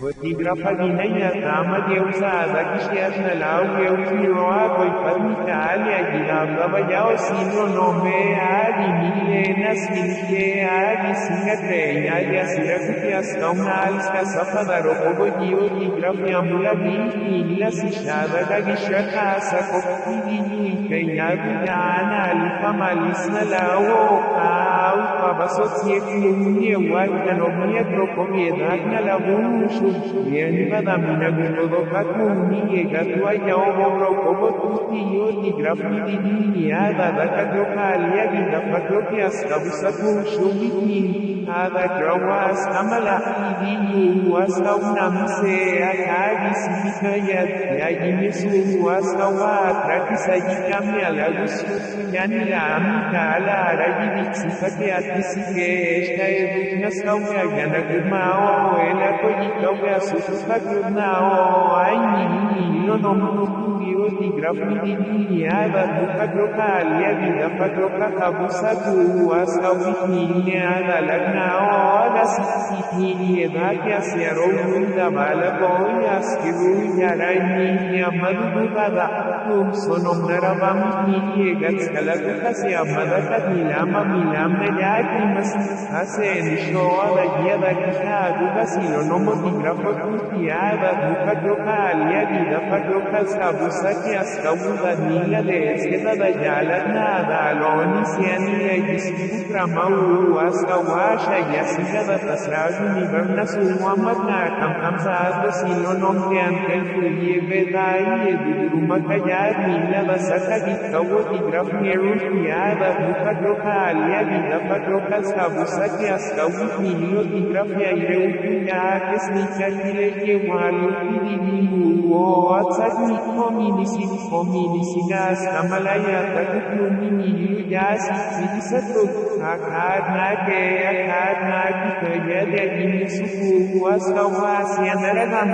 Fotografa vinaya kama usada kishiatna lau usiroa koipatnikali agilamba yao sino nome adi milena silke adi singatreya yasira kutiaskauna alska sapadaro kogodio tigrafi amula vinila sishada gagishaka sakopini kayadana alifamalisna lao Pabasotsiekiunie wagdanomia procomiedagna labunushu, vienivadamina gulodokakuni, gatuaya obogrokobo tutio di grafidiniada, dakagrokalia gidafakrokias kabusakushu vitin, ada grawas kamala idinu, askaunamse, akagis vikayat, yagimesu, askawat, rakisajikami alagusu, yanila amikala, ragidi Sifati atisike esta eduknas kauya gana gumao ela koji kauya susuka gumao ai ni no dio di grafiti ni ada duka groka alia vida pagroka kabusa tu asa wiki ada lagnao ala siti eda que asiaro da bala boy askiru yarai ni amadu bada sonomnara bami ni gatskala kasi amada kadilama milama yaki mas hase nishoa da guia da kita duka silo no motigrafo kutiada duka groka alia vida pagroka sabusa que askauda nila de eskeda da yala nada aloni siani yisiku tramau askawasha yasika da tasraju ni verna suama na kam saado silo nom de antel fuye vedai eduruma kayad nila da saka dikawo tigraf neru tiada duka groka alia vida pagroka sabusa que askawi nilo tigraf ya ireu ya que snika kile que walu pidimu o atsak ni Komini Kamalaya Takukumini Yasi Sidisato Akadna Kikaya Suku Wasawasi and Radam